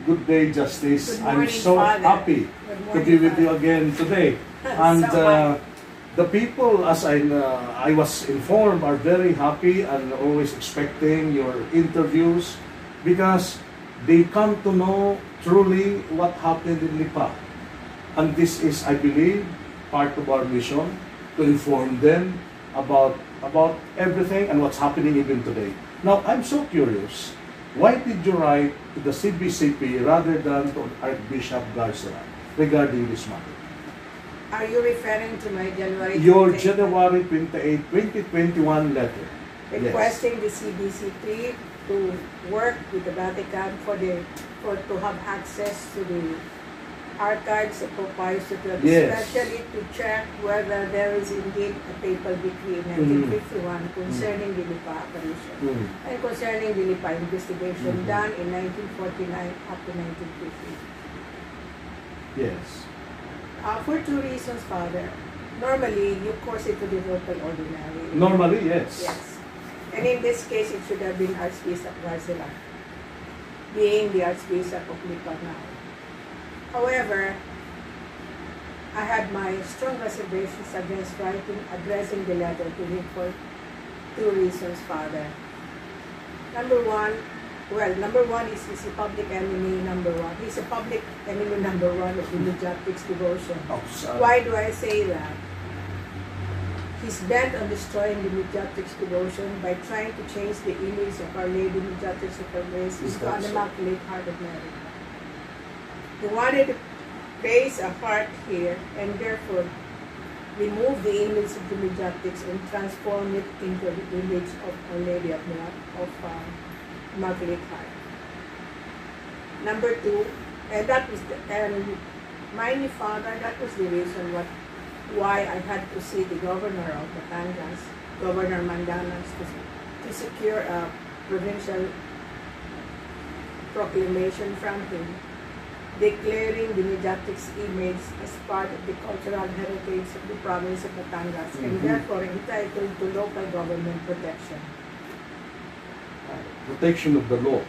Good day, Justice. Good morning, I'm so Father. happy to be with you again today. And the people, as I was informed, are very happy and always expecting your interviews because they come to know truly what happened in Lipa. And this is, I believe, part of our mission to inform them about everything and what's happening even today. Now, I'm so curious. Why did you write to the CBCP rather than to Archbishop Garcia regarding this matter? Are you referring to my January 28? Your January 28, 2021 letter. Requesting the CBCP to work with the Vatican to have access to the archives of Pope Pius XII, especially to check whether there is indeed a papal decree in 1951 concerning the Lipa apparition and concerning the Lipa investigation done in 1949 up to 1950. Yes. For two reasons, Father. Normally, you course it to the local ordinary. Normally, yes. Yes. And in this case, it should have been Archbishop Garcia, being the Archbishop of Lipa now. However, I had my strong reservations against addressing the letter to him for two reasons, Father. Number one is he's a public enemy, number one. He's a public enemy, number one, of the Mediatrix devotion. Oh, why do I say that? He's bent on destroying the Mediatrix devotion by trying to change the image of Our Lady Mediatrix of Her Grace into an Immaculate Heart of Mary. He wanted to place a heart here and therefore remove the image of the Mediatrix and transform it into the image of Our Lady of Immaculate Heart. Number two, and mind you, Father, that was the reason why I had to see the governor of Batangas, Governor Mandanas, to secure a provincial proclamation from him, declaring the Mediatrix image as part of the cultural heritage of the province of Batangas and therefore entitled to local government protection. Protection of the law.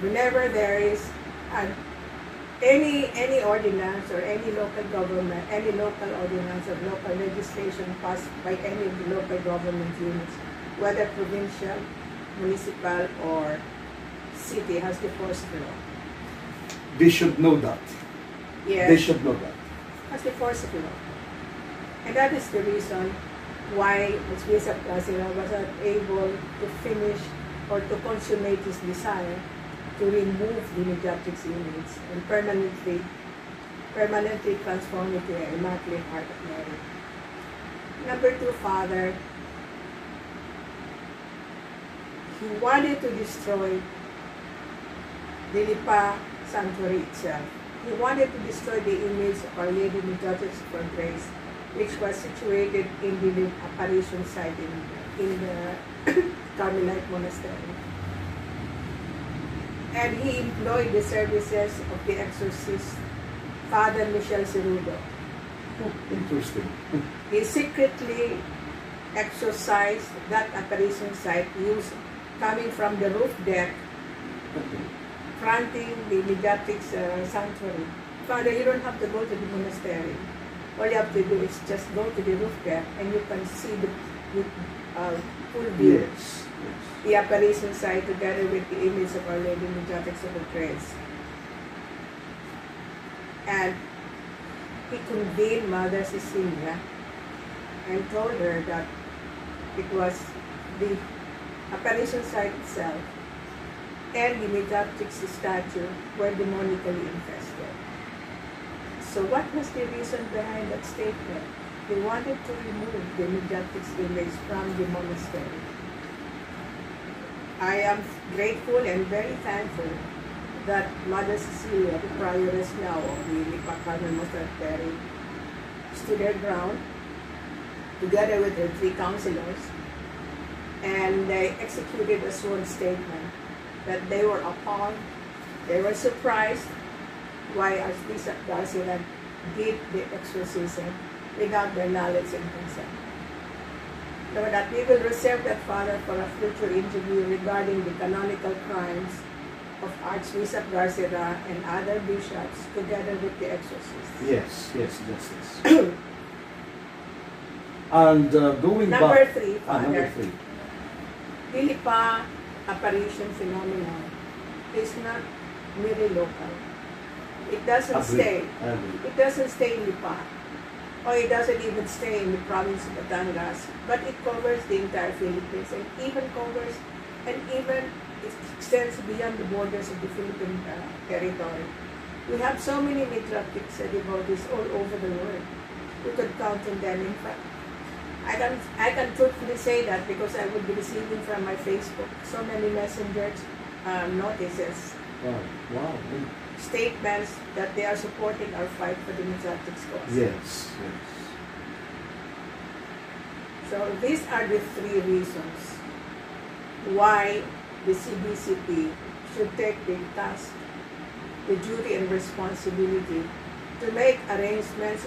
Whenever there is any ordinance or any local government, any local ordinance or local legislation passed by any of the local government units, whether provincial, municipal, or city, has the force of law. They should know that. Yes. They should know that. Has the force of law. And that is the reason why Archbishop Garcia was not able to finish or to consummate his desire to remove the Mediatrix image and permanently transform it to an Immaculate Heart of Mary. Number two, Father, he wanted to destroy the Lipa sanctuary itself. He wanted to destroy the image of Our Lady Mediatrix of Her Grace, which was situated in the apparition site in the Carmelite Monastery. And he employed the services of the exorcist, Father Michel Cerudo. Oh, interesting. He secretly exorcised that apparition site coming from the roof deck, fronting the Mediatrix sanctuary. Father, you don't have to go to the monastery. All you have to do is just go to the roof deck and you can see the full view. Yes. The apparition site together with the image of Our Lady Mediatrix of Her Grace. And he convened Mother Cecilia and told her that it was the apparition site itself and the Mediatrix statue were demonically infested. So what was the reason behind that statement? They wanted to remove the Mediatrix image from the monastery. I am grateful and very thankful that Mother Cecilia, the prioress now of the Lipa Monastery, stood her ground together with her 3 counselors, and they executed a sworn statement that they were appalled, they were surprised why Archbishop Garcia did the exorcism without their knowledge and consent. So that we will reserve that, Father, for a future interview regarding the canonical crimes of Archbishop Garcia and other bishops together with the exorcists. Yes, yes, Justice. And going Number back... three, number Father. 3. The Lipa apparition phenomenon is not merely local. It doesn't stay. It doesn't stay in Lipa, or it doesn't even stay in the province of Batangas, but it covers the entire Philippines and even it extends beyond the borders of the Philippine territory. We have so many metropics and devotees all over the world. We could count on them. In fact, I can truthfully say that because I would be receiving from my Facebook so many messengers notices, Wow. statements that they are supporting our fight for the metropics cause. Yes, yes. So these are the 3 reasons why the CBCP should take the task, the duty and responsibility to make arrangements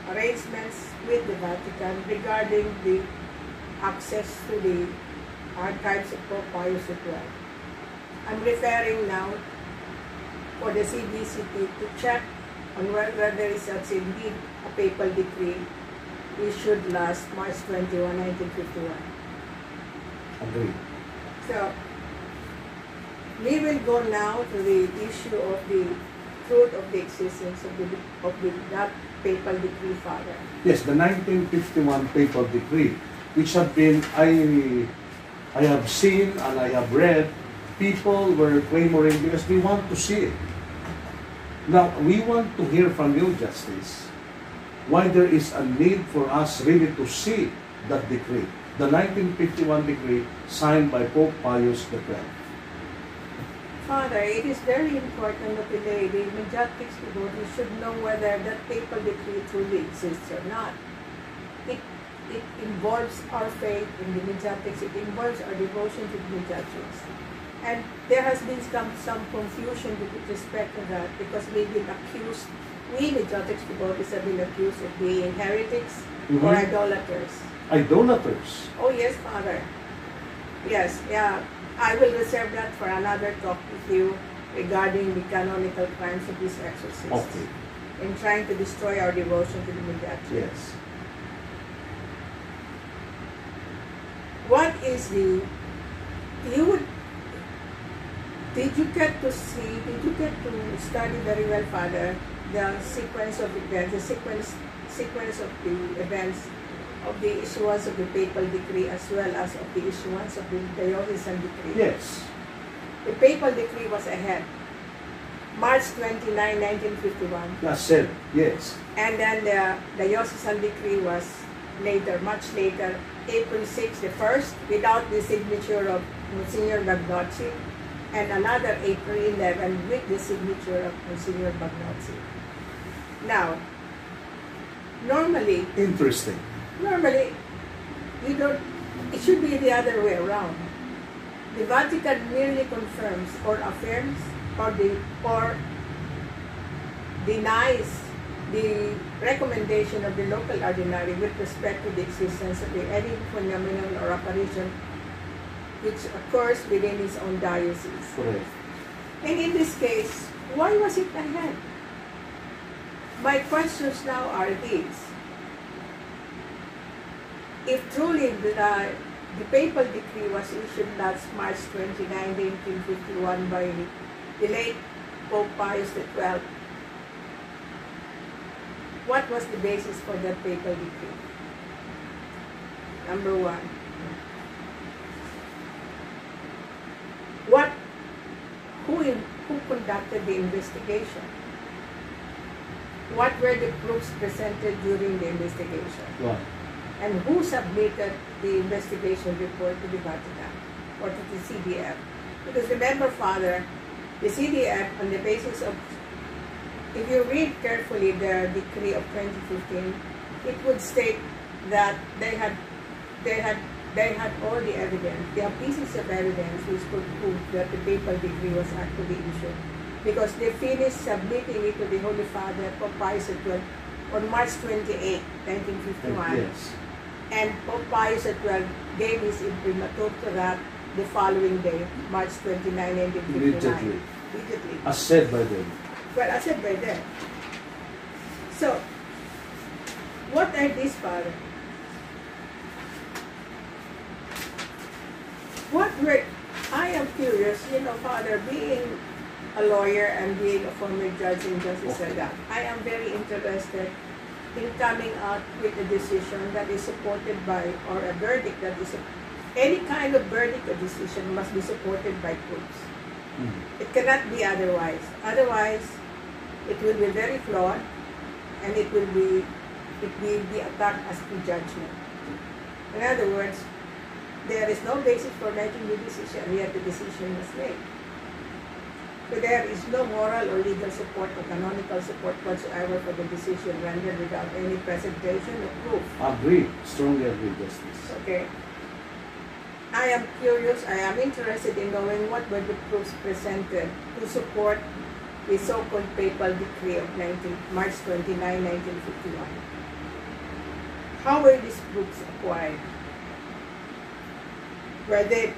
arrangements with the Vatican regarding the access to the archives of Pope Pius XII. I'm referring now for the CBCP to check on whether there is indeed a papal decree issued last March 21, 1951. Agree. So, we will go now to the issue of the truth of the existence of that papal decree, Father. Yes, the 1951 papal decree, which have been, I have seen and I have read, people were clamoring because they want to see it. Now, we want to hear from you, Justice, why there is a need for us really to see that decree, the 1951 decree signed by Pope Pius XII. Father, it is very important that today the Mediatrix devotees should know whether that papal decree truly exists or not. It involves our faith in the Mediatrix, it involves our devotion to the Mediatrix. And there has been some confusion with respect to that because we've been accused, we Mediatrix devotees have been accused of being heretics or idolaters. Idolaters? Oh yes, Father. Yes, yeah. I will reserve that for another talk with you regarding the canonical crimes of these exorcists. Okay. In trying to destroy our devotion to the Mediatrix. Yes. What is the... Did you get to study very well, Father, the sequence of events, the sequence of the events of the issuance of the papal decree as well as of the issuance of the diocesan decree? Yes. The papal decree was ahead. March 29, 1951. That's said, yes. And then the diocesan decree was later, much later, April 6, the first, without the signature of Monsignor Bagnozzi, and another April 11 with the signature of Monsignor Bagnozzi. Now, normally, you don't, it should be the other way around. The Vatican merely confirms or affirms or denies the recommendation of the local ordinary with respect to the existence of any phenomenon or apparition which occurs within his own diocese. Correct. And in this case, why was it ahead? My questions now are these. If truly the papal decree was issued last March 29, 1951 by the late Pope Pius XII, what was the basis for that papal decree? Number one. Who conducted the investigation? What were the proofs presented during the investigation? Right. And who submitted the investigation report to the Vatican or to the CDF? Because remember, Father, the CDF, on the basis of, if you read carefully the decree of 2015, it would state that they had all the evidence. There are pieces of evidence which could prove that the papal decree was actually issued, because they finished submitting it to the Holy Father, Pope Pius XII, on March 28, 1951. Yes. And Pope Pius XII gave his imprimatur to that the following day, March 29, 1959. Immediately. Immediately. As said by them. Well, as said by them. So, what are these, Father? I am curious, Father, being a lawyer and being a former judge in justice like that, I am very interested in coming out with a decision that is supported by, or a verdict that is, any kind of verdict or decision must be supported by proofs. It cannot be otherwise. Otherwise, it will be very flawed, and it will be attacked as prejudgment. In other words, there is no basis for making the decision, yet the decision was made. So there is no moral or legal support or canonical support whatsoever for the decision rendered without any presentation of proof. Agree. Strongly agree, Justice. Okay. I am curious, I am interested in knowing what were the proofs presented to support the so-called papal decree of March 29, 1951. How were these proofs acquired? Were they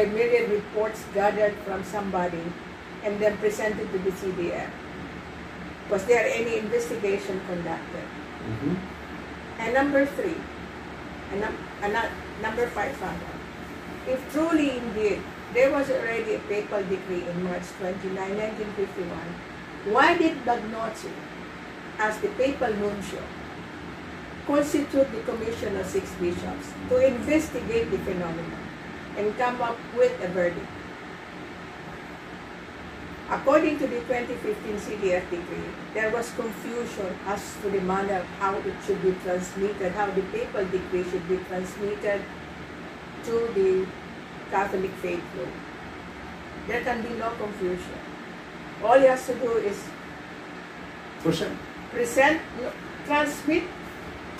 merely reports gathered from somebody and then presented to the CBF? Was there any investigation conducted? And number 3, number 5, Father, if truly indeed there was already a papal decree in March 29, 1951, why did Bagnozzi, as the papal nuncio, constitute the commission of 6 bishops to investigate the phenomenon and come up with a verdict? According to the 2015 CDF decree, there was confusion as to the manner how it should be transmitted, how the papal decree should be transmitted to the Catholic faithful. There can be no confusion. All he has to do is transmit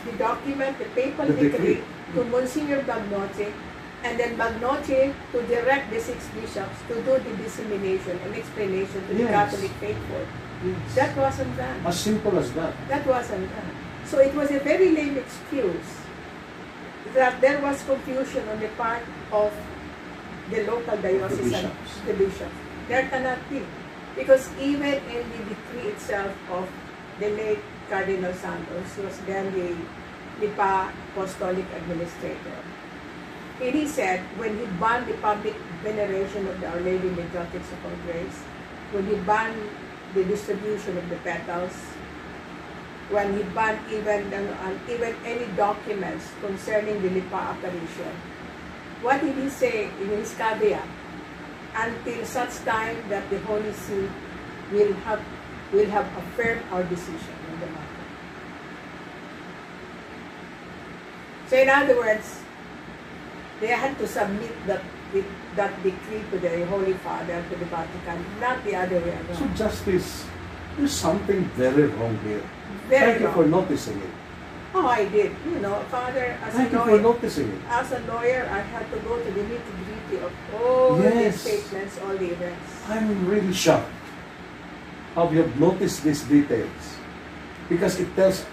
the document, the papal decree, to Monsignor Bagnozzi, and then Bagnozzi to direct the 6 bishops to do the dissemination and explanation to the Catholic faithful. That wasn't done. As simple as that. That wasn't done. So it was a very lame excuse that there was confusion on the part of the local diocesan, the bishops. There cannot be. Because even in the decree itself of the late Cardinal Santos, who was then the Lipa Apostolic Administrator, he said, when he banned the public veneration of the Our Lady Majority of All Grace, when he banned the distribution of the petals, when he banned even any documents concerning the Lipa apparition, what did he say in his caveat? Until such time that the Holy See will have affirmed our decision on the matter. So in other words, they had to submit that decree to the Holy Father, to the Vatican, not the other way around. So, Justice, there's something very wrong here. Very Thank you for noticing it. Oh, I did. Father, Thank you for noticing it. As a lawyer, I had to go to the nitty-gritty of all the statements, all the events. I'm really shocked how you have noticed these details, because it tells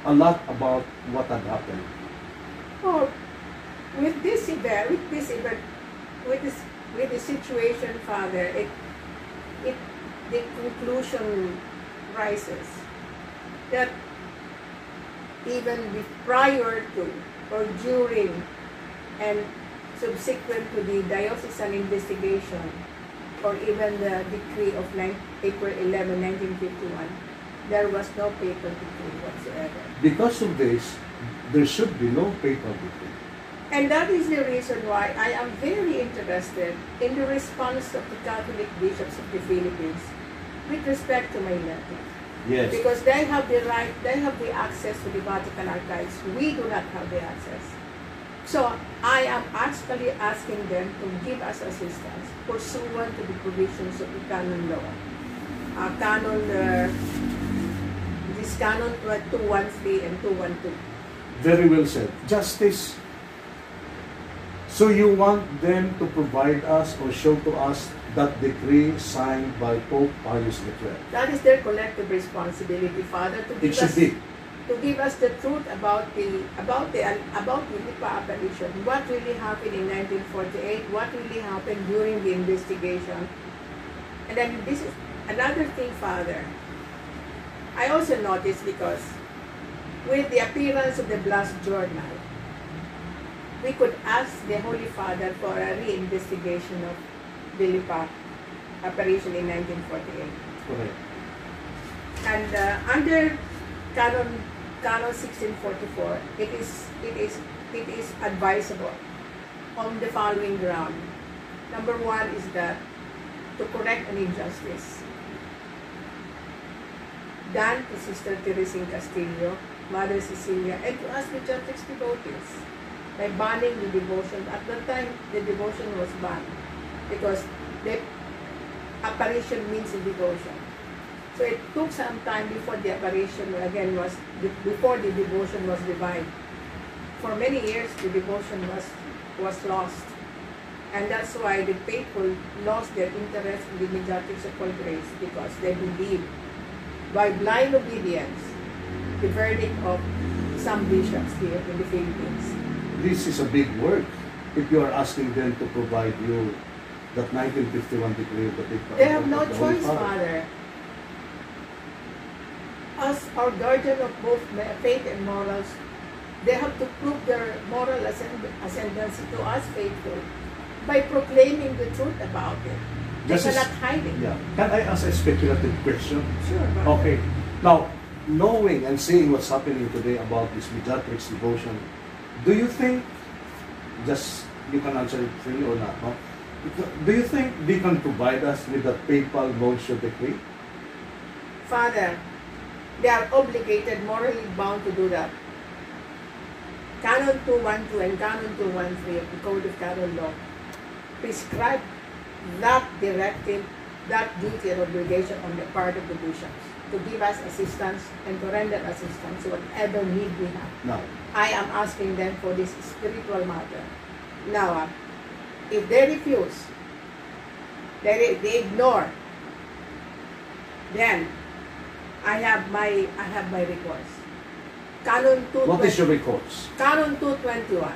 a lot about what had happened. Oh, with the situation, Father, the conclusion rises that even prior to or during and subsequent to the diocesan investigation, or even the decree of April 11, 1951, there was no papal decree whatsoever. Because of this, there should be no papal decree. And that is the reason why I am very interested in the response of the Catholic bishops of the Philippines with respect to my letter. Yes. Because they have the right, they have the access to the Vatican archives. We do not have the access. So I am actually asking them to give us assistance pursuant to the provisions of the canon law. This canon 213 and 212. Very well said. Justice, so you want them to provide us or show to us that decree signed by Pope Pius XII? That is their collective responsibility, Father, to give It should us, be. to give us the truth about the Lipa apparition, what really happened in 1948, what really happened during the investigation. And then this is another thing, Father. I also noticed, because with the appearance of the Blast Journal, we could ask the Holy Father for a re-investigation of the Lipa apparition in 1948. Correct. And under Canon 1644, it is advisable on the following ground. Number one is that to correct an injustice done to Sister Teresina Castillo, Mother Cecilia, and to us Beatrix devotees by banning the devotion. At that time, the devotion was banned because the apparition means a devotion. So it took some time before the apparition before the devotion was revived. For many years, the devotion was lost. And that's why the faithful lost their interest in the mediatrix of all grace, because they believed by blind obedience the verdict of some bishops here in the Philippines. This is a big work if you are asking them to provide you that 1951 decree of the big They have no choice, Father. As our guardian of both faith and morals, they have to prove their moral ascendancy to us faithful by proclaiming the truth about it. They cannot hide it. Yeah. Can I ask a speculative question? Sure. Okay. Now, knowing and seeing what's happening today about this mediatrix devotion, do you think, just you can answer it freely or not, no? Do you think they can provide us with that papal nuncio decree? Father, they are obligated, morally bound to do that. Canon 212 and Canon 213 of the Code of Canon Law prescribe that directive, that duty and obligation on the part of the bishops to give us assistance and to render assistance whatever need we have. No. I am asking them for this spiritual matter. Now, if they refuse, they ignore, then I have my recourse. Canon 2. What is your recourse? Canon 221,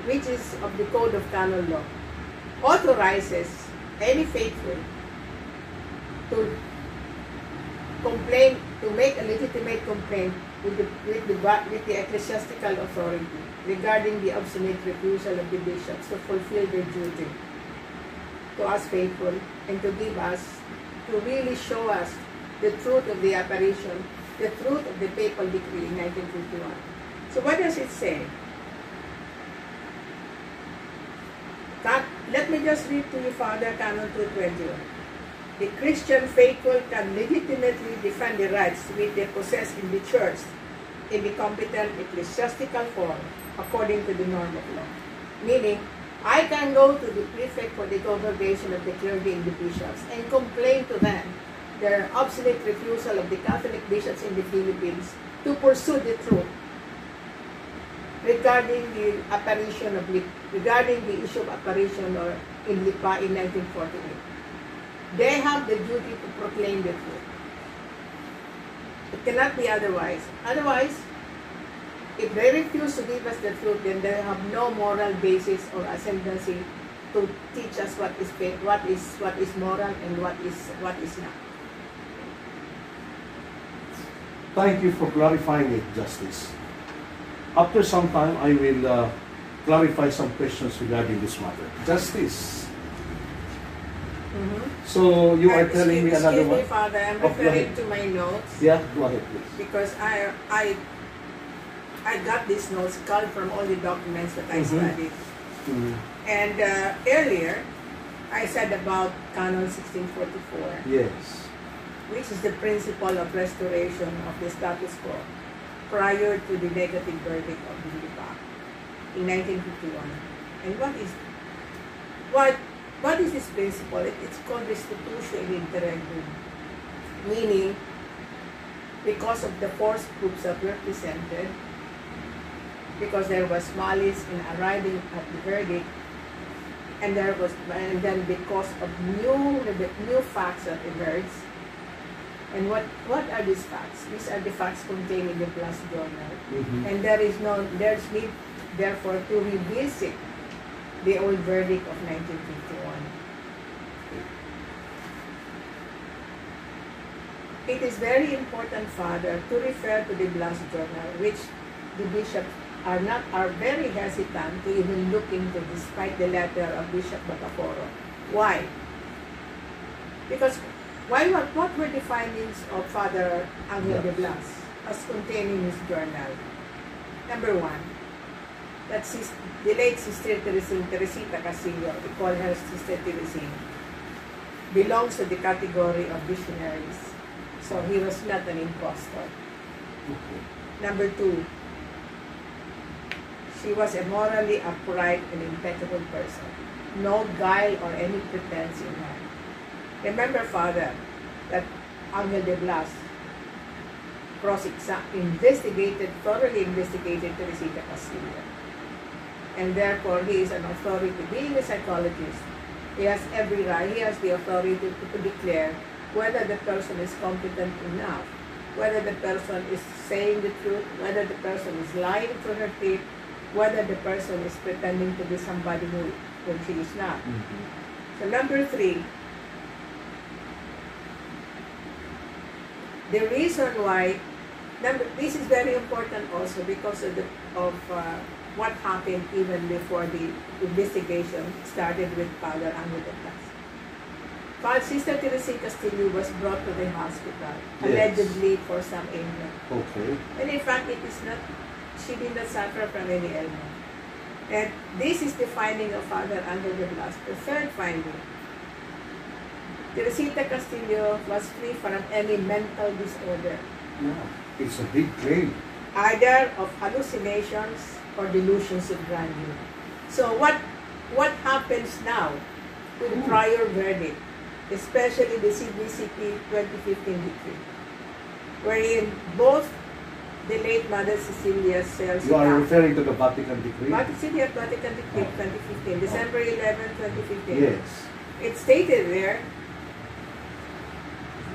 which is of the Code of Canon Law, authorizes any faithful to complain, to make a legitimate complaint with the ecclesiastical authority regarding the obstinate refusal of the bishops to fulfill their duty to us faithful, and to give us, to really show us the truth of the apparition, the truth of the papal decree in 1951. So what does it say? Let me just read to you, Father, Canon 221. The Christian faithful can legitimately defend the rights which they possess in the church in the competent ecclesiastical form according to the norm of law. Meaning, I can go to the prefect for the congregation of the clergy and the bishops and complain to them their obstinate refusal of the Catholic bishops in the Philippines to pursue the truth regarding the apparition of Lipa, regarding the issue of apparition or in Lipa in 1948. They have the duty to proclaim the truth. It cannot be otherwise. Otherwise, if they refuse to give us the truth, then they have no moral basis or ascendancy to teach us what is faith, what is moral, and what is not. Thank you for clarifying it, Justice. After some time, I will clarify some questions regarding this matter. Justice. So you are telling me another one? Excuse me, Father, I'm referring to my notes. Yeah, go ahead, please. Because I got these notes culled from all the documents that I studied. And earlier, I said about Canon 1644. Yes. Which is the principle of restoration of the status quo prior to the negative verdict of the Lipa in 1951. And what is this principle? It's called restitutio in interregnum, meaning because of the forced proofs that were presented, because there was malice in arriving at the verdict, and then because of new facts that emerged, And what are these facts? These are the facts contained in the Plus Journal. And there's need, therefore, to revisit the old verdict of 1951. It is very important, Father, to refer to the Blas Journal, which the bishops are very hesitant to even look into, despite the letter of Bishop Batacoro. Why? Because what were the findings of Father Angel de Blas as contained in his journal? Number one, that the late Sister Teresita Castillo, we call her Sister Teresina, belongs to the category of visionaries. So he was not an impostor. Number two, she was a morally upright and impeccable person. No guile or any pretense in her. Remember, Father, that Angel de Blas thoroughly investigated Teresita Castillo. And therefore, he is an authority. Being a psychologist, he has every right, he has the authority to declare whether the person is competent enough, whether the person is saying the truth, whether the person is lying through her teeth, whether the person is pretending to be somebody when she is not. So number three, the reason why, this is very important also because of what happened even before the investigation started with Father Angel de Blas. Sister Teresita Castillo was brought to the hospital, allegedly for some ailment. Okay. And in fact, it is not, she did not suffer from any ailment. And this is the finding of Father Angel de Blas. The third finding, Teresita Castillo was free from any mental disorder. Yeah, it's a big claim. Either of hallucinations or delusions of grandeur. So what happens now to the prior verdict, especially the CBCP 2015 decree, wherein both the late Mother Cecilia Cells. You are referring to the Vatican decree? Vatican decree 2015, December 11, 2015. Yes. It stated there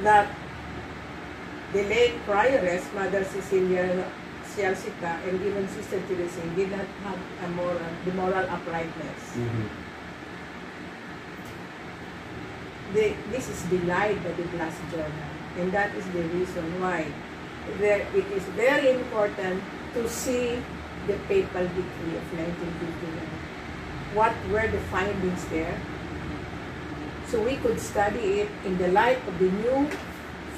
that the late prioress, Mother Cecilia Cialcita, and even Sister Teresina did not have the moral uprightness. This is belied by the Blas Journal, and that is the reason why it is very important to see the papal decree of 1959. What were the findings there? So we could study it in the light of the new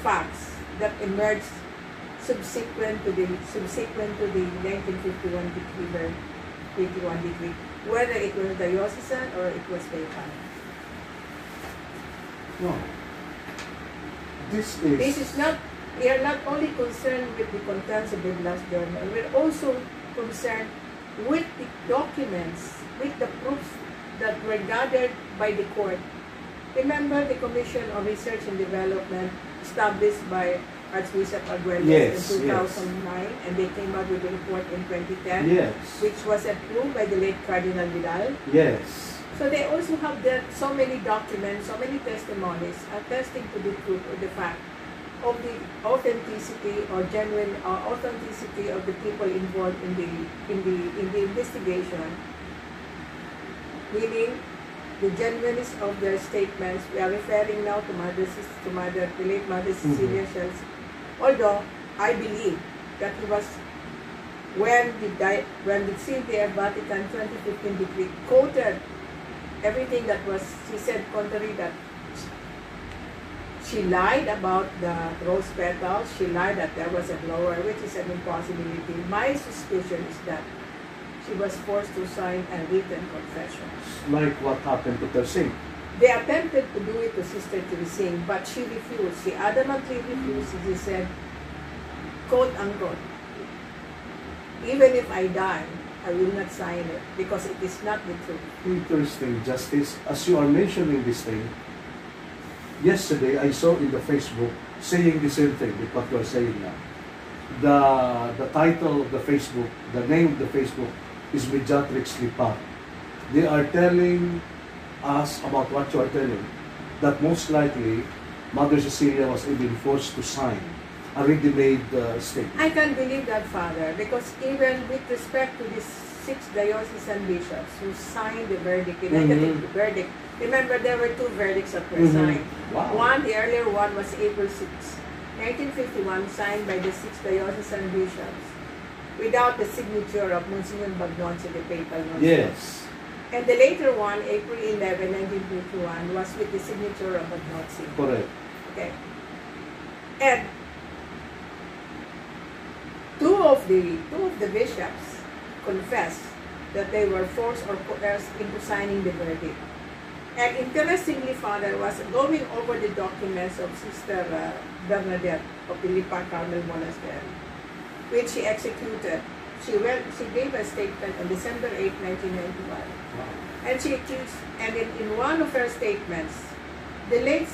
facts that emerged subsequent to the 1951 decree, whether it was diocesan or it was papal. No. This is not, we are not only concerned with the contents of the Blas Journal, we're also concerned with the documents, with the proofs that were gathered by the court. Remember the Commission on Research and Development established by Archbishop Arguelles in 2009, and they came up with a report in 2010, which was approved by the late Cardinal Vidal. Yes. So they also have so many documents, so many testimonies attesting to the truth or the fact of the authenticity or genuine authenticity of the people involved in the investigation, meaning the genuineness of their statements. We are referring now to the late Mother Cecilia Cells. Although I believe that he was, when the Cynthia Vatican 2015 decree quoted everything that was, she said contrary, that she lied about the rose petals, she lied that there was a blower, which is an impossibility. My suspicion is that she was forced to sign a written confession. Like what happened to Teresina? They attempted to do it to Sister Teresina, but she refused. She adamantly refused. She said, quote unquote, even if I die, I will not sign it because it is not the truth. Interesting, Justice. As you are mentioning this thing, yesterday I saw in the Facebook saying the same thing with what you are saying now. The title of the Facebook, the name of the Facebook is Mediatrix Lipa. They are telling us about what you are telling, that most likely Mother Cecilia was even forced to sign a ready-made statement. I can't believe that, Father, because even with respect to these 6 diocesan bishops who signed the verdict, the negative verdict, remember there were 2 verdicts that were signed. Wow. One, the earlier one, was April 6, 1951, signed by the 6 diocesan bishops without the signature of Monsignor Bagnonzi, the papal nuncio. Yes. And the later one, April 11, 1951, was with the signature of Bagnonzi. Correct. Okay. And two of the bishops confessed that they were forced or coerced into signing the verdict. And interestingly, Father, was going over the documents of Sister Bernadette of the Lipa Carmel Monastery, which she executed. She gave a statement on December 8, 1991. Wow. And she accused, and in one of her statements, the late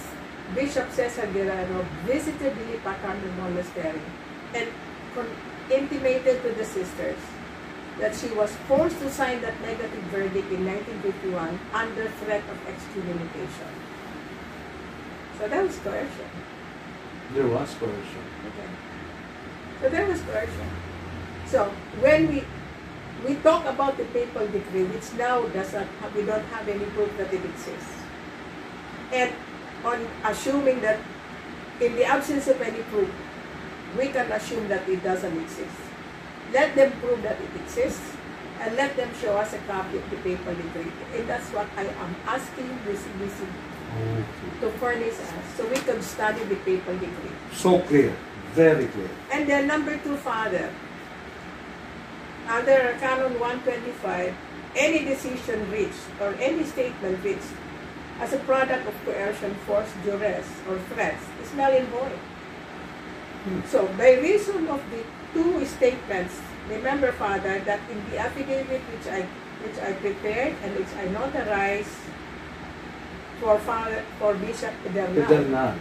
Bishop Cesar Guerrero visited the Lipa Carmel Monastery and intimated to the sisters that she was forced to sign that negative verdict in 1951 under threat of excommunication. So that was coercion. There was coercion. Okay. So there was coercion. So when we talk about the papal decree, which now we don't have any proof that it exists, and on assuming that in the absence of any proof, we can assume that it doesn't exist. Let them prove that it exists, and let them show us a copy of the papal decree. And that's what I am asking this to furnish us, so we can study the papal decree. So clear, very clear. And then number 2, Father, under Canon 125, any decision reached or any statement reached as a product of coercion, force, duress, or threats is null and void. So, by reason of the 2 statements, remember, Father, that in the affidavit which I prepared and which I notarized for Bishop Pedernal,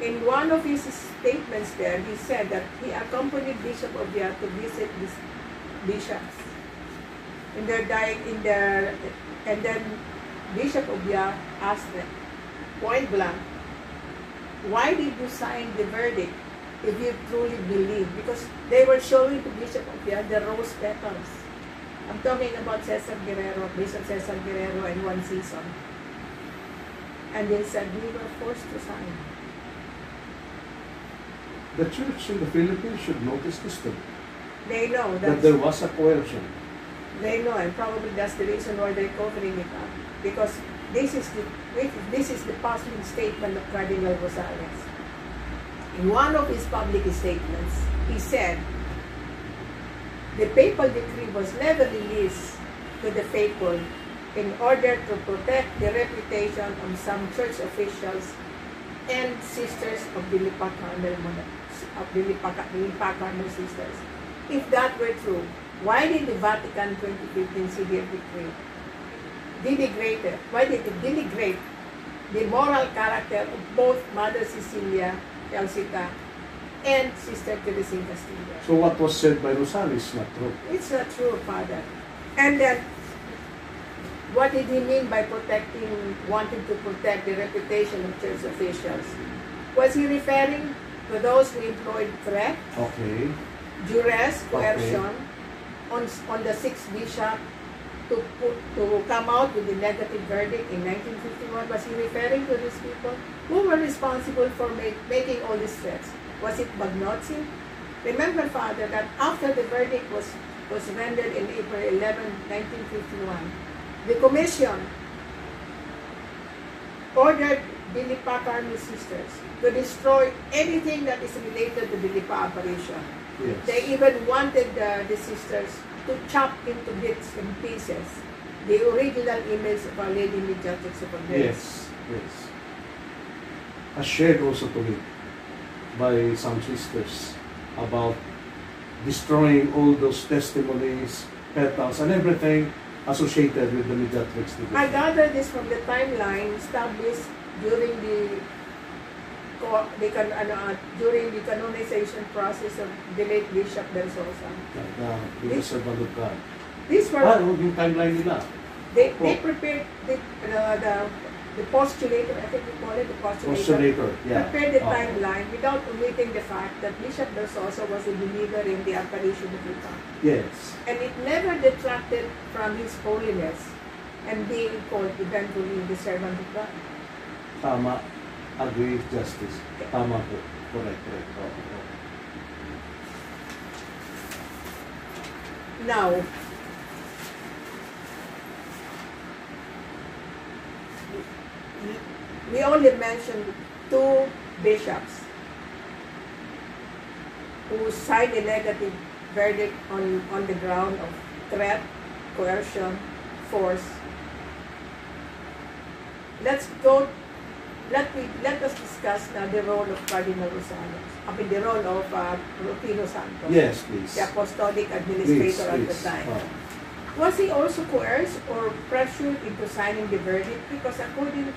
in one of his statements there, he said that he accompanied Bishop Obia to visit these bishops and then Bishop Obia asked them point blank, why did you sign the verdict if you truly believe? Because they were showing to Bishop Obia the rose petals. I'm talking about Cesar Guerrero, Bishop Cesar Guerrero, and one season. And they said, we were forced to sign. The church in the Philippines should notice this too. They know that there was a coercion. They know, and probably that's the reason why they're covering it up. Because this is the puzzling statement of Cardinal Rosales. In one of his public statements, he said, the papal decree was never released to the faithful in order to protect the reputation of some church officials and sisters of the Lipa Carmel sisters. If that were true, why did the Vatican 2015 CDF decree denigrate? Why did it denigrate the moral character of both Mother Cecilia Calcita and Sister Teresina Castillo? So what was said by Rosales is not true. It's not true, Father. And then, what did he mean by wanting to protect the reputation of church officials? Was he referring to those who employed threat, duress, coercion, on the 6th bishop to come out with the negative verdict in 1951? Was he referring to these people? Who were responsible for making all these threats? Was it Bagnozzi? Remember, Father, that after the verdict was rendered in April 11, 1951, the Commission ordered the Lipa Carmel sisters to destroy anything that is related to the Lipa apparition. Yes. They even wanted the sisters to chop into bits and pieces the original image of Our Lady Mediatrix of Grace. Yes, yes. As shared also to me by some sisters about destroying all those testimonies, petals, and everything associated with the Mediatrix. I gather this from the timeline established during the canonization process of the late Bishop Berzosa. The servant of God. These were yung timeline nila. they prepared the postulator, I think we call it the Postulator, yeah. prepared the timeline without omitting the fact that Bishop Bersosa was a believer in the apparition of Lipa. Yes. And it never detracted from his holiness and being called eventually the servant of God. Tama. Agree, Justice. Tama po. Correct. Now, we only mentioned 2 bishops who signed a negative verdict on the ground of threat, coercion, force. Let us discuss now the role of Cardinal Rosales. I mean the role of Rufino Santos. Yes, please. The apostolic administrator at the time. Was he also coerced or pressured into signing the verdict? Because according to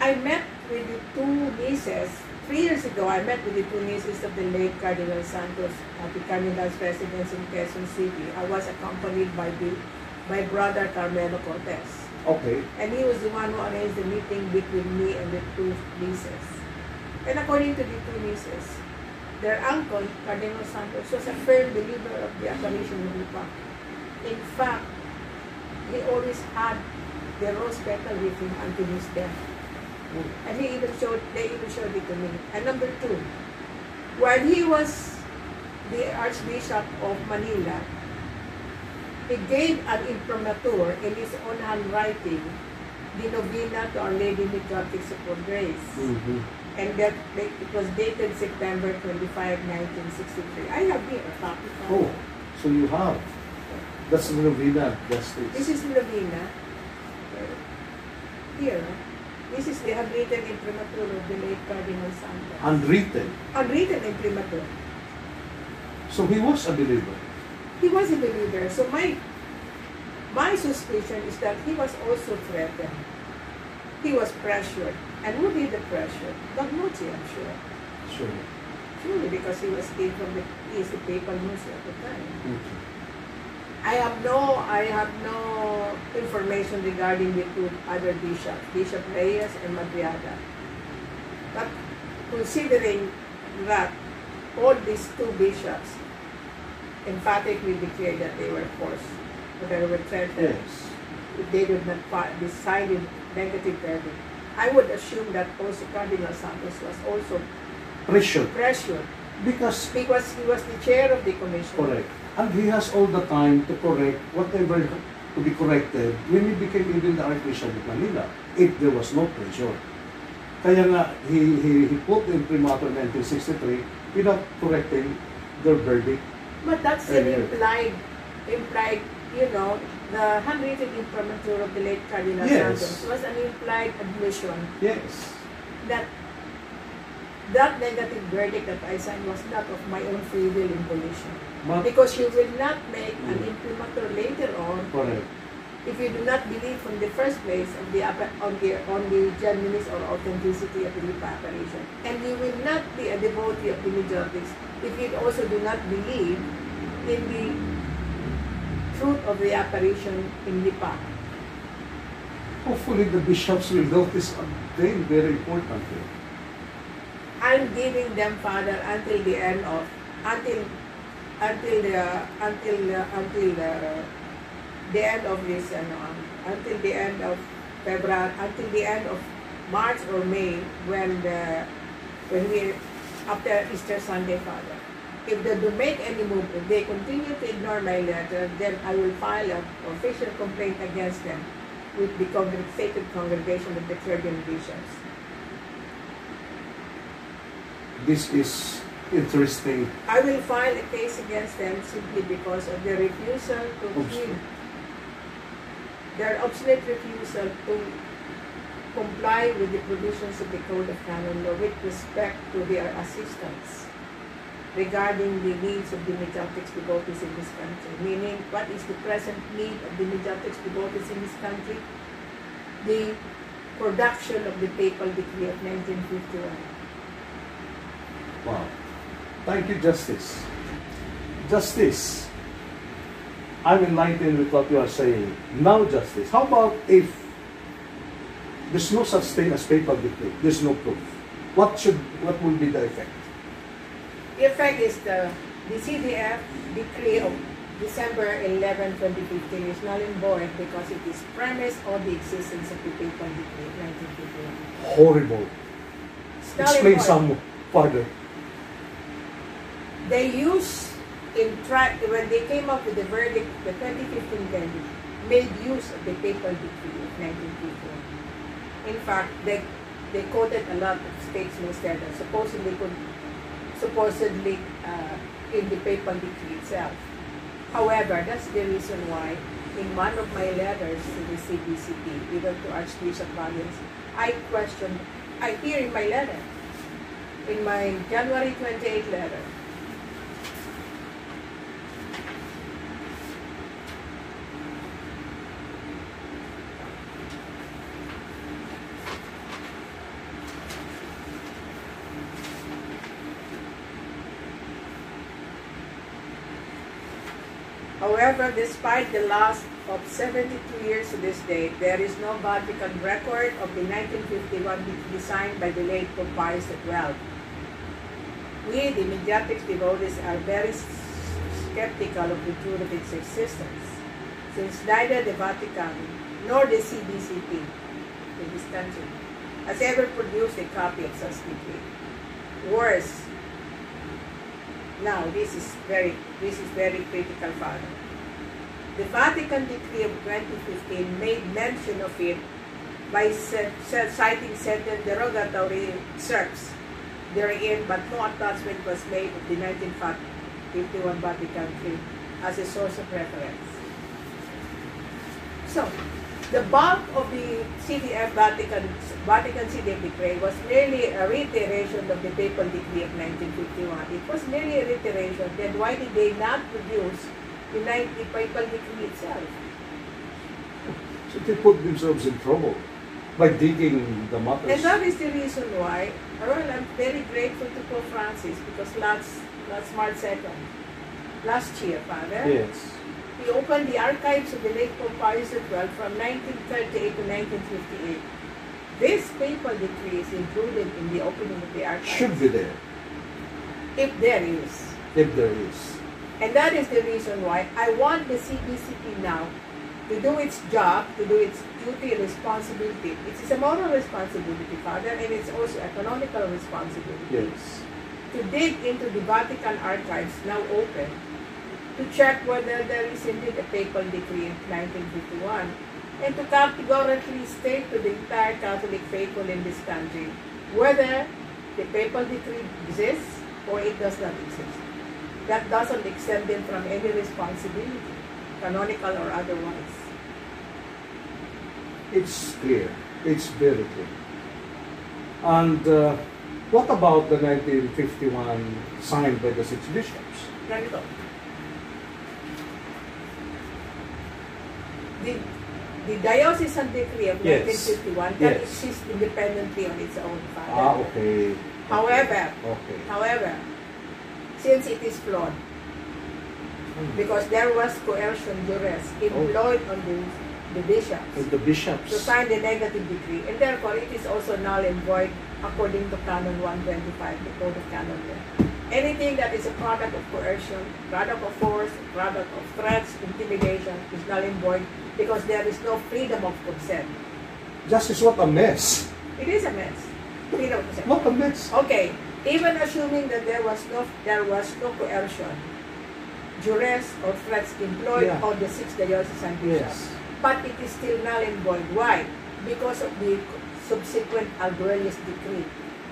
I met with the 2 nieces 3 years ago. I met with the 2 nieces of the late Cardinal Santos at the Cardinal's residence in Quezon City. I was accompanied by brother Carmelo Cortez. Okay. And he was the one who arranged the meeting between me and the 2 nieces. And according to the 2 nieces, their uncle, Cardinal Santos, was a firm believer of the apparition of Lipa. In fact, he always had the rose petal with him until his death. And they even showed it to me. And number 2, while he was the Archbishop of Manila, he gave an imprimatur in his own handwriting, the novena to Our Lady Midroptic Support Grace. And that it was dated September 25, 1963. I have here a copy. Oh, so you have. That's the novena, Justice. This is the novena. Here. This is the handwritten imprimatur of the late Cardinal Santos. Unwritten? Unwritten imprimatur. So he was a believer? He was a believer. So my suspicion is that he was also threatened. He was pressured. And who did the pressure? Bagnotti, I'm sure. Sure. Surely, because he is the papal nuncio at the time. Okay. I have no information regarding the 2 other bishops, Bishop Reyes and Madriaga. But considering that all these 2 bishops emphatically declared that they were forced, that they were threatened, if they did not decide in negative verdict, I would assume that also Cardinal Santos was also pressured. Because he was the chair of the commission. Correct. And he has all the time to correct whatever to be corrected when he became even the Archbishop of Manila, if there was no pressure. Kaya nga, he put the imprimatur in 1963 without correcting their verdict. But that's an implied, the handwritten imprimatur of the late Cardinal Santos was an implied admission. Yes. That negative verdict that I signed was not of my own free will and volition. Because you will not make an imprimatur later on if you do not believe from the first place on the genuineness or authenticity of the Lipa apparition. And you will not be a devotee of the Midroptics if you also do not believe in the truth of the apparition in Lipa. Hopefully the bishops will notice something very important here. I'm giving them, Father, until the end of February, until the end of March or May, when we after Easter Sunday, Father. If they do make any move, if they continue to ignore my letter, then I will file an official complaint against them with the sacred congregation of the Clergyman Bishops. This is interesting. I will file a case against them simply because of their refusal to heed, their obstinate refusal to comply with the provisions of the Code of Canon Law with respect to their assistance regarding the needs of the Midroptics devotees in this country. Meaning, what is the present need of the Midroptics devotees in this country? The production of the papal decree of 1951. Wow. Thank you, Justice. Justice, I'm enlightened with what you are saying. Now, Justice, how about if There's no such thing as papal decree. There's no proof. What will be the effect? The effect is the CDF decree of December 11, 2015 is null and void because it is premised on the existence of the papal decree of 1951. Horrible. Explain some further. They used, when they came up with the verdict, the 2015 verdict, made use of the papal decree of 1951. In fact, they quoted a lot of statesmen that supposedly in the papal decree itself. However, that's the reason why in one of my letters to the CBCP, even to Archbishop Valens, I hear in my letter, in my January 28 letter, however, despite the loss of 72 years to this date, there is no Vatican record of the 1951 decree signed by the late Pope Pius XII. We, the mediatics devotees, are very skeptical of the truth of its existence, since neither the Vatican nor the CBCP in this country has ever produced a copy of such decree. Worse, now this is very critical, Father. The Vatican decree of 2015 made mention of it by citing certain derogatory excerpts therein, but no attachment was made of the 1951 Vatican decree as a source of reference. So, the bulk of the Vatican CDF decree was merely a reiteration of the papal decree of 1951. It was merely a reiteration. Then why did they not produce the papal decree itself? So they put themselves in trouble by digging the matters. And that is the reason why, well, I'm very grateful to Pope Francis because last March 2nd, last year, Father, yes, he opened the archives of the late Pope Pius XII from 1938 to 1958. This papal decree is included in the opening of the archives. Should be there. If there is. If there is. And that is the reason why I want the CBCP now to do its job, to do its duty and responsibility. It is a moral responsibility, Father, and it's also a canonical responsibility. Yes. To dig into the Vatican archives now open, to check whether there is indeed a papal decree in 1951, and to categorically state to the entire Catholic faithful in this country whether the papal decree exists or it does not exist. That doesn't exempt them from any responsibility, canonical or otherwise. It's clear. It's very clear. And what about the 1951 signed by the 6 bishops? Ganito. The diocesan decree of 1951 can exist independently on its own, Father. Okay. However, since it is flawed, because there was coercion duress employed on the bishops to sign the negative decree, and therefore it is also null and void according to Canon 125, the Code of Canon Law. Anything that is a product of coercion, product of force, product of threats, intimidation is null and void because there is no freedom of consent. Justice, what a mess. It is a mess. Freedom of consent. What a mess. Okay, even assuming that there was no coercion, duress or threats employed on the 6 diocesan bishops, but it is still null and void. Why? Because of the subsequent Alguelles decree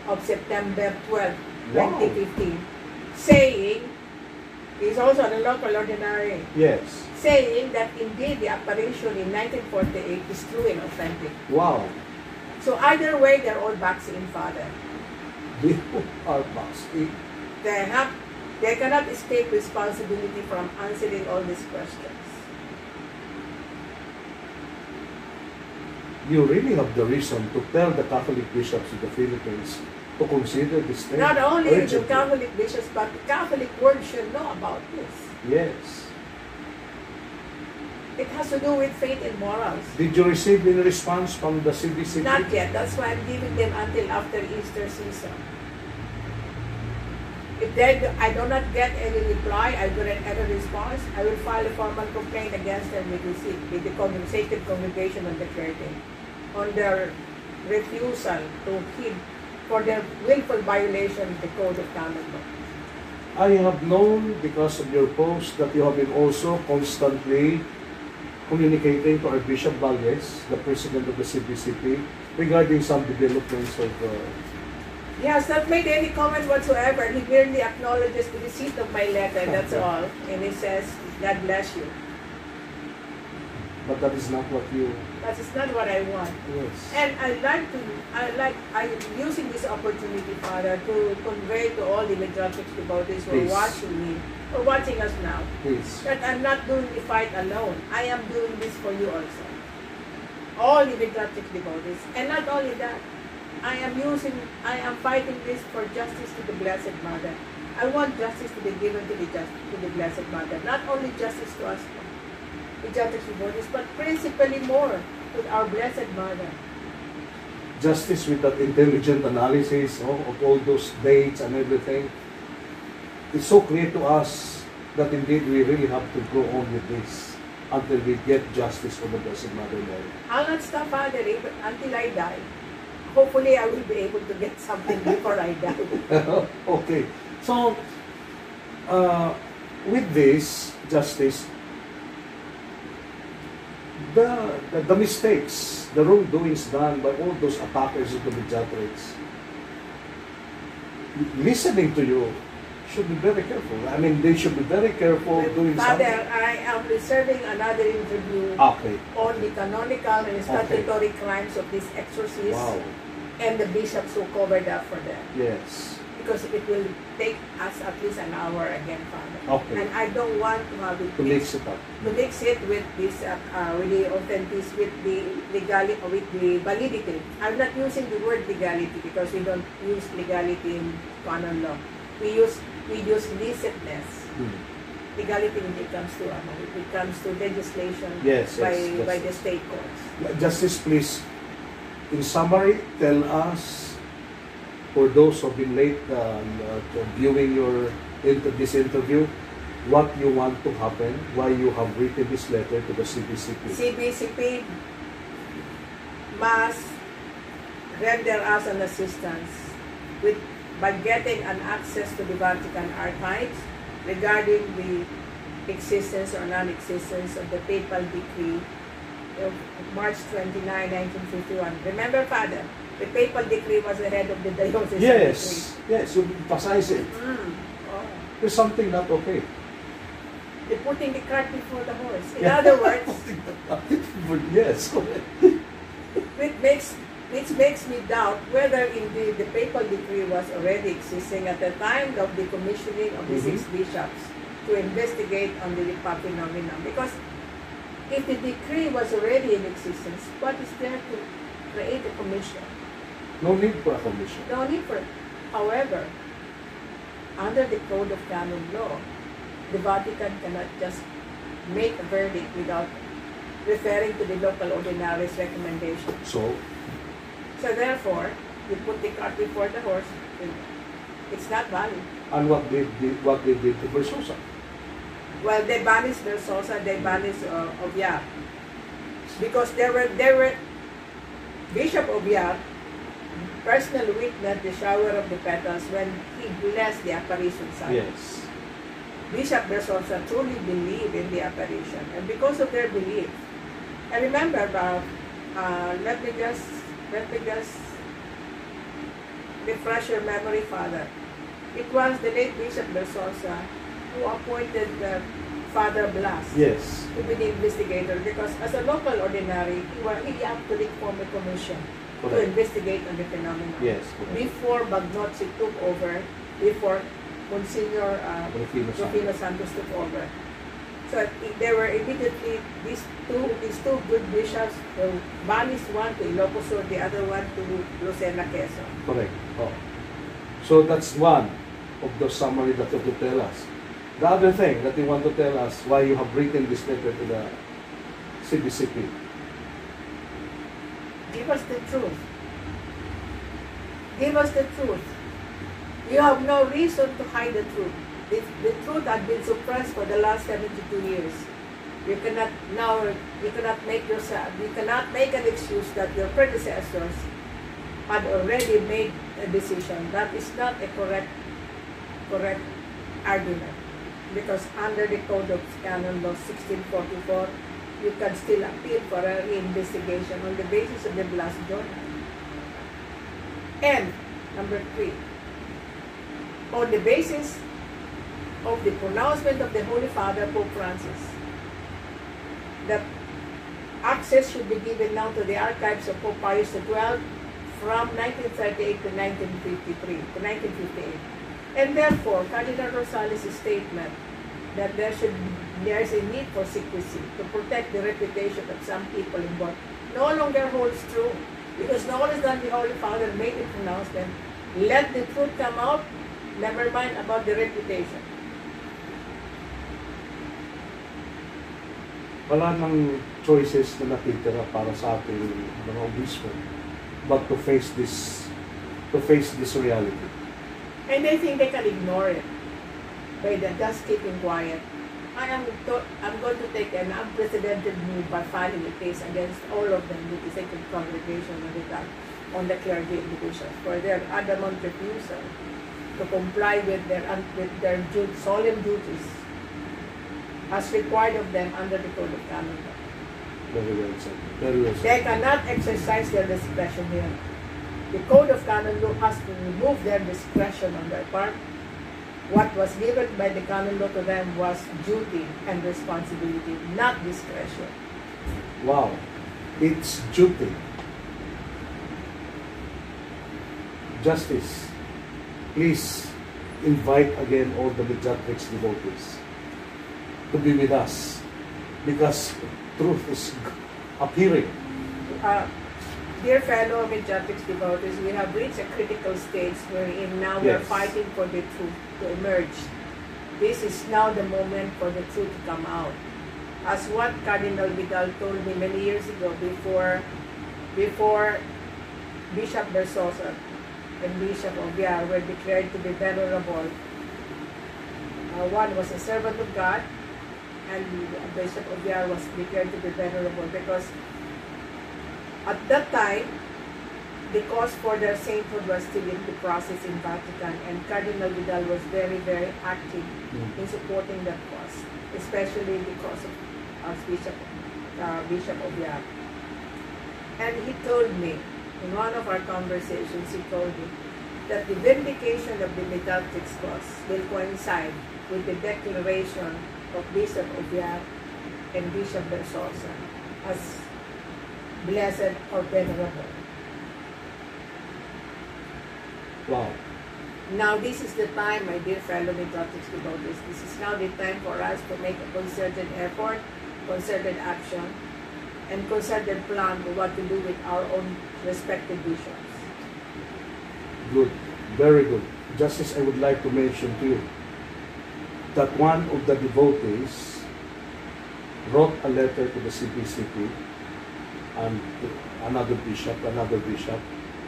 of September 12, 2015, saying, is also a local ordinary, saying that indeed the apparition in 1948 is true and authentic. Wow. So either way, they're all backs in, Father. They are backs in. They cannot escape responsibility from answering all these questions. You really have the reason to tell the Catholic bishops in the Philippines to consider this thing. Not only the Catholic bishops, but the Catholic world should know about this. Yes. It has to do with faith and morals. Did you receive any response from the CBCP? Not yet. That's why I'm giving them until after Easter season. If I do not get any reply, I do not get a response, I will file a formal complaint against them with the Sacred Congregation on the 13th on their refusal to heed for their willful violation of the Code of Canon Law. I have known because of your post that you have been also constantly communicating to Archbishop Valdez, the president of the CBCP, regarding some developments of... He has not made any comment whatsoever. He merely acknowledges the receipt of my letter, that's all. And he says, God bless you. But that is not what you... That is not what I want. Yes. And I'm using this opportunity, Father, to convey to all the Metrotrix devotees who are watching me, or watching us now, Please. that I'm not doing the fight alone. I am doing this for you also. All the Metrotrix devotees. And not only that, I am fighting this for justice to the Blessed Mother. I want justice to be given to the Blessed Mother. Not only justice to us, the Metrotrix devotees, but principally more with our Blessed Mother. Justice with that intelligent analysis of all those dates and everything. It's so clear to us that indeed we really have to go on with this until we get justice for the Blessed Mother Mary. I'll not stop, Father, until I die. Hopefully, I will be able to get something before I die. Okay. So, with this justice, the mistakes, the wrongdoings done by all those attackers of the Mediatrix, listening to you, should be very careful. I mean, they should be very careful doing Father, something. I am reserving another interview on the canonical and statutory crimes of these exorcists and the bishops who covered up for them. Yes. Because it will take us at least an hour again, Father. Okay. And I don't want to have it To mix it up. to mix it with this, with the authenticity, with the legality, with the validity. I'm not using the word legality because we don't use legality in canon law. We use licitness. Legality when it comes to legislation by the state courts. Justice, please, in summary, tell us, for those who have been late viewing this interview, what you want to happen, why you have written this letter to the CBCP. CBCP must render us an assistance by getting an access to the Vatican archives regarding the existence or non-existence of the papal decree of March 29, 1951. Remember, Father, the papal decree was the head of the diocese. Yes, yes, you emphasize it. There's something not okay. They're putting the cart before the horse. In other words, yes, correct. Which makes me doubt whether indeed the papal decree was already existing at the time of the commissioning of the 6 bishops to investigate on the Lipa phenomenon. Because if the decree was already in existence, what is there to create a commission? No need for a commission. No need for it. However, under the Code of Canon Law, the Vatican cannot just make a verdict without referring to the local ordinary's recommendation. So therefore, you put the cart before the horse, it's not valid. And what they did to Versosa? Well, they banished Versosa, they banished Obiar. Because there were Bishop Obiar personally witnessed the shower of the petals when he blessed the apparition sign. Yes. Bishop Versosa truly believed in the apparition, and because of their belief, I remember about, let me just refresh your memory, Father. It was the late Bishop Versosa who appointed Father Blas to be the investigator, because as a local ordinary, he actually formed a commission to investigate on the phenomenon. Yes. Before Bagnozzi took over, before Monsignor Rufino Santos took over. So there were immediately these two good bishops, banished, one to Ilocos Sur, the other one to Lucena, Quezon. Correct. Oh. So that's one of the summary that you have to tell us. The other thing that you want to tell us, why you have written this letter to the CBCP? Give us the truth. Give us the truth. You have no reason to hide the truth. The truth had been suppressed for the last 72 years. You cannot make an excuse that your predecessors had already made a decision. That is not a correct argument. Because under the Code of Canon Law 1644, you can still appeal for a reinvestigation on the basis of the Blast Journal. And number 3, on the basis of the pronouncement of the Holy Father, Pope Francis, that access should be given now to the archives of Pope Pius XII from 1938 to 1958. And therefore, Cardinal Rosales' statement that there is a need for secrecy to protect the reputation of some people involved no longer holds true, because no less than the Holy Father made a pronouncement, let the truth come out, never mind about the reputation. Wala nang choices na natitira para sa ating mga obispo but to face this reality. And they think they can ignore it by just keeping quiet. I'm going to take an unprecedented move by filing a case against all of them, the Sacred Congregation on the clergy and bishops for their adamant refusal to comply with their solemn duties as required of them under the Code of Canon Law. Very well said. Very well said. They cannot exercise their discretion here. The Code of Canon Law has to remove their discretion on their part. What was given by the Canon Law to them was duty and responsibility, not discretion. Wow. It's duty. Justice, please invite again all the Mediatrix devotees to be with us, because truth is appearing. Dear fellow Mediatrix devotees, we have reached a critical stage wherein now we are fighting for the truth to emerge. This is now the moment for the truth to come out. As what Cardinal Vidal told me many years ago, before Bishop Bersosa and Bishop Obiar were declared to be venerable. One was a servant of God, and Bishop Obiar was declared to be venerable because at that time, the cause for their sainthood was still in the process in Vatican, and Cardinal Vidal was very, very active in supporting that cause, especially the cause of Bishop Obiar. And he told me, in one of our conversations, he told me that the vindication of the Mediatrix cause will coincide with the declaration of Bishop Obiar and Bishop Bersosa as blessed or venerable. Wow. Now this is the time, my dear fellow Mediatrix devotees, this is now the time for us to make a concerted effort, concerted action, and concerted plan to what to do with our own respective bishops. Good. Very good. Justice, I would like to mention to you that one of the devotees wrote a letter to the CPCP and another bishop,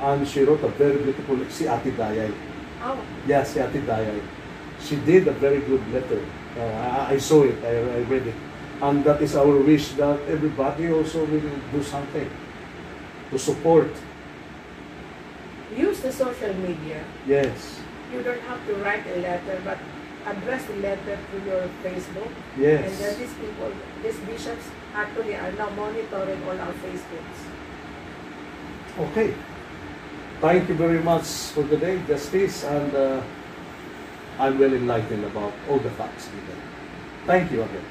and she wrote a very beautiful, si Ate Dayay. Oh. Yeah, si Ate Dayay. She did a very good letter. I saw it, I read it. And that is our wish that everybody also will do something to support. Use the social media. Yes. You don't have to write a letter, but address the letter through your Facebook. Yes. And then these bishops actually are now monitoring all our Facebooks. Okay. Thank you very much for today, Justice, and I'm well enlightened about all the facts given. Thank you again.